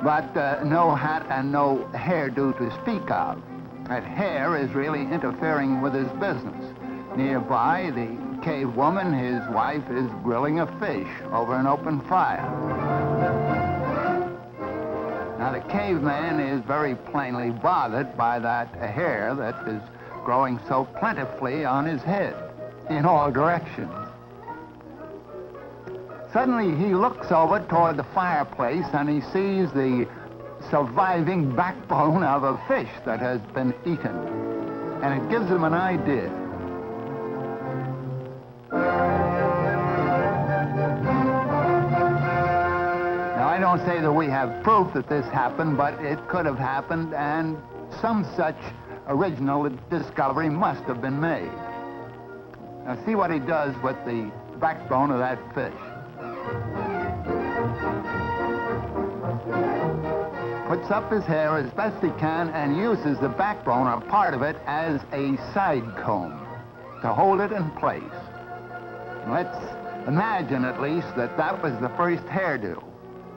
but no hat and no hairdo to speak of. That hair is really interfering with his business. Nearby, the cave woman, his wife, is grilling a fish over an open fire. Now, the caveman is very plainly bothered by that hair that is growing so plentifully on his head in all directions. Suddenly, he looks over toward the fireplace and he sees the surviving backbone of a fish that has been eaten. And it gives him an idea. Now, I don't say that we have proof that this happened, but it could have happened, and some such original discovery must have been made. Now, see what he does with the backbone of that fish. Puts up his hair as best he can and uses the backbone or part of it as a side comb to hold it in place. Let's imagine at least that that was the first hairdo.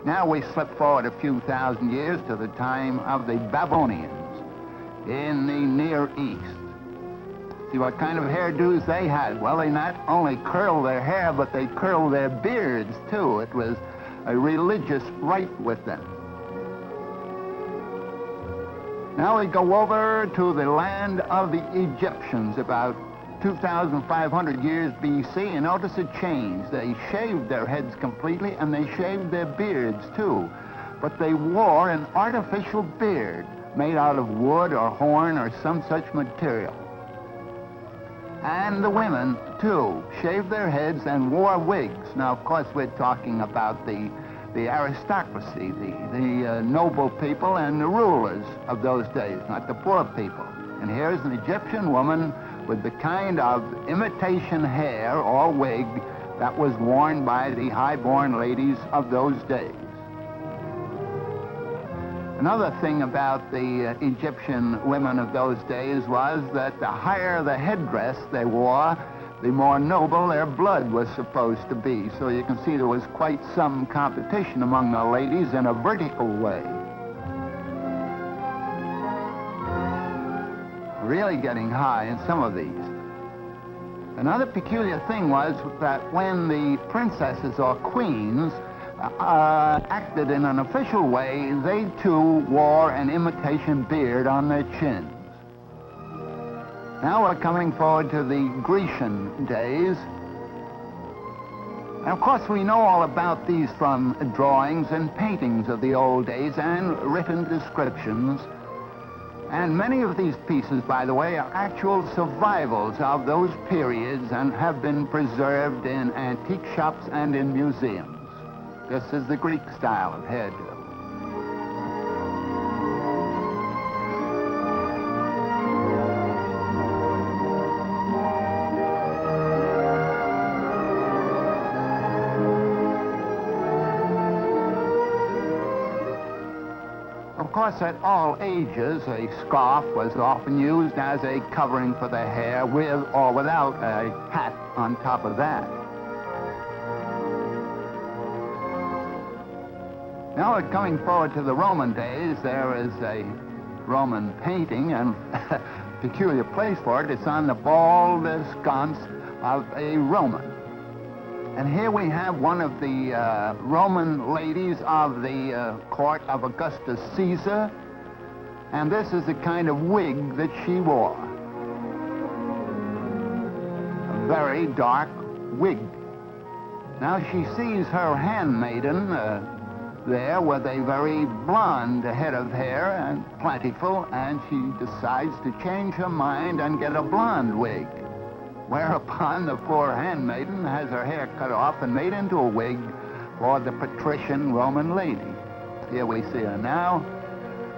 Now we slip forward a few thousand years to the time of the Babylonians in the Near East. See what kind of hairdos they had. Well, they not only curled their hair, but they curled their beards too. It was a religious rite with them. Now we go over to the land of the Egyptians about 2,500 years BC, and notice a change. They shaved their heads completely, and they shaved their beards too. But they wore an artificial beard made out of wood or horn or some such material. And the women, too, shaved their heads and wore wigs. Now, of course, we're talking about the aristocracy, the noble people and the rulers of those days, not the poor people. And here's an Egyptian woman with the kind of imitation hair or wig that was worn by the high-born ladies of those days. Another thing about the Egyptian women of those days was that the higher the headdress they wore, the more noble their blood was supposed to be. So you can see there was quite some competition among the ladies in a vertical way. Really getting high in some of these. Another peculiar thing was that when the princesses or queens acted in an official way, they too wore an imitation beard on their chins. Now we're coming forward to the Grecian days. And of course we know all about these from drawings and paintings of the old days and written descriptions. And many of these pieces, by the way, are actual survivals of those periods and have been preserved in antique shops and in museums. This is the Greek style of hairdo. Of course, at all ages, a scarf was often used as a covering for the hair, with or without a hat on top of that. Now we're coming forward to the Roman days. There is a Roman painting, and a peculiar place for it. It's on the bald sconce of a Roman. And here we have one of the Roman ladies of the court of Augustus Caesar, and this is the kind of wig that she wore. A very dark wig. Now she sees her handmaiden there with a very blonde head of hair and plentiful, and she decides to change her mind and get a blonde wig. Whereupon the poor handmaiden has her hair cut off and made into a wig for the patrician Roman lady. Here we see her now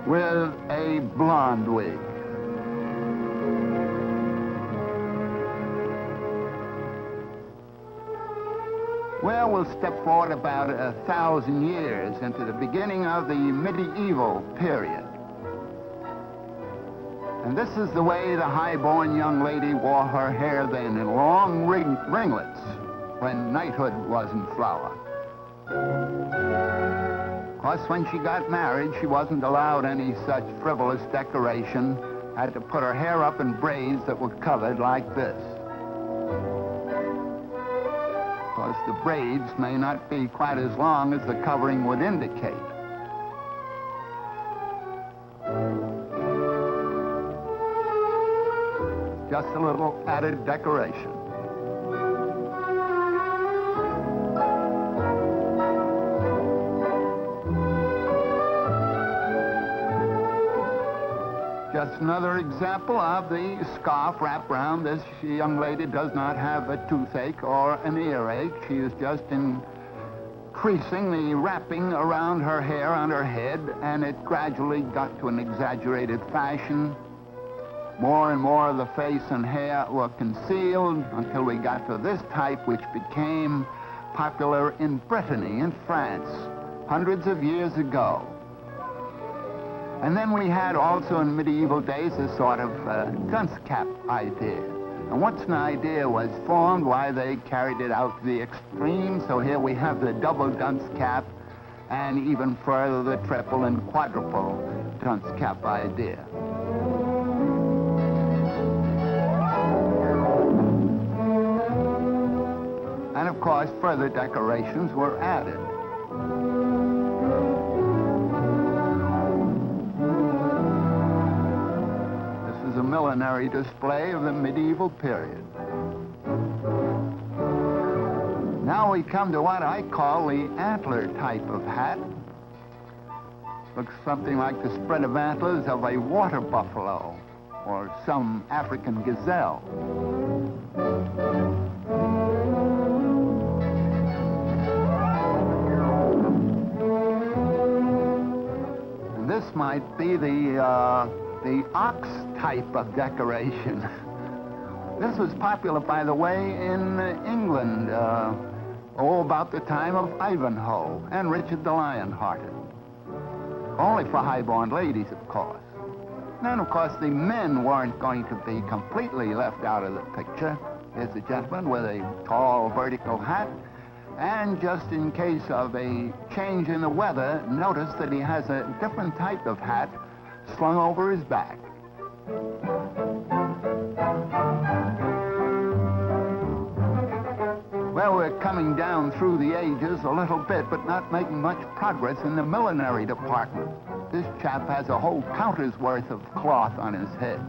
with a blonde wig. Well, we'll step forward about 1,000 years into the beginning of the medieval period. And this is the way the high-born young lady wore her hair then, in long ringlets, when knighthood was in flower. Of Of course, when she got married, she wasn't allowed any such frivolous decoration. Had to put her hair up in braids that were covered like this. Of course, the braids may not be quite as long as the covering would indicate. Just a little added decoration. Just another example of the scarf wrapped around. This young lady does not have a toothache or an earache. She is just increasing the wrapping around her hair on her head, and it gradually got to an exaggerated fashion. More and more of the face and hair were concealed until we got to this type, which became popular in Brittany, in France, hundreds of years ago. And then we had also in medieval days a sort of dunce cap idea. And once an idea was formed, why, they carried it out to the extreme. So here we have the double dunce cap, and even further the triple and quadruple dunce cap idea. And of course, further decorations were added. Millinery display of the medieval period. Now we come to what I call the antler type of hat. Looks something like the spread of antlers of a water buffalo or some African gazelle. And this might be the ox type of decoration. This was popular, by the way, in England, about the time of Ivanhoe and Richard the Lionhearted. Only for high-born ladies, of course. And of course, the men weren't going to be completely left out of the picture. Here's a gentleman with a tall vertical hat, and just in case of a change in the weather, notice that he has a different type of hat slung over his back. Well, we're coming down through the ages a little bit, but not making much progress in the millinery department. This chap has a whole counter's worth of cloth on his head.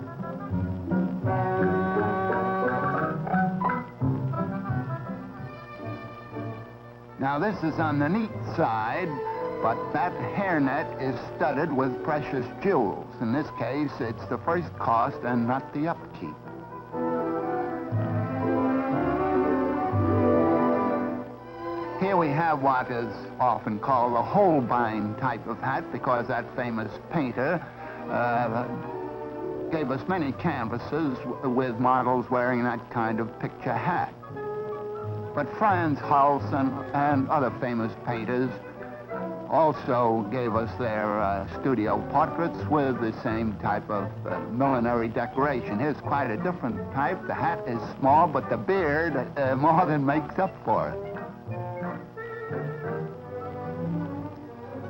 Now, this is on the neat side, but that hairnet is studded with precious jewels. In this case, it's the first cost and not the upkeep. Here we have what is often called the Holbein type of hat, because that famous painter gave us many canvases with models wearing that kind of picture hat. But Frans Hals and other famous painters also gave us their studio portraits with the same type of millinery decoration. Here's quite a different type. The hat is small, but the beard more than makes up for it.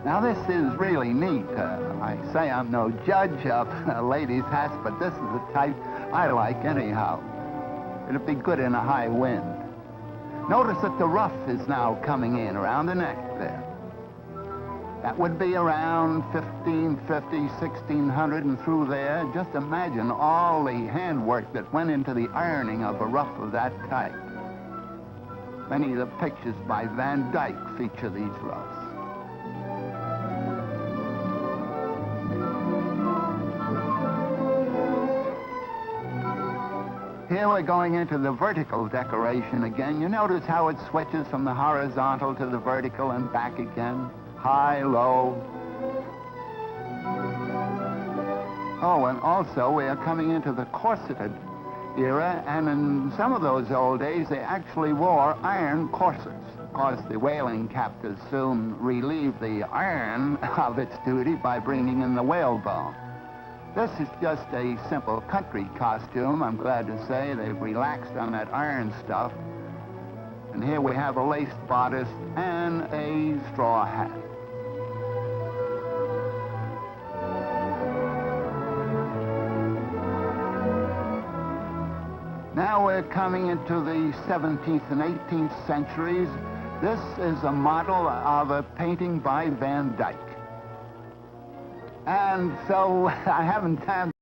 Now, this is really neat. I say I'm no judge of ladies' hats, but this is the type I like anyhow. It'd be good in a high wind. Notice that the ruff is now coming in around the neck there. That would be around 1550, 1600 and through there. Just imagine all the handwork that went into the ironing of a ruff of that type. Many of the pictures by Van Dyck feature these ruffs. Here we're going into the vertical decoration again. You notice how it switches from the horizontal to the vertical and back again. High, low. Oh, and also we are coming into the corseted era, and in some of those old days they actually wore iron corsets. Of course, the whaling captors soon relieved the iron of its duty by bringing in the whalebone. This is just a simple country costume, I'm glad to say. They've relaxed on that iron stuff. And here we have a lace bodice and a straw hat. Now we're coming into the 17th and 18th centuries. This is a model of a painting by Van Dyck. And so I haven't time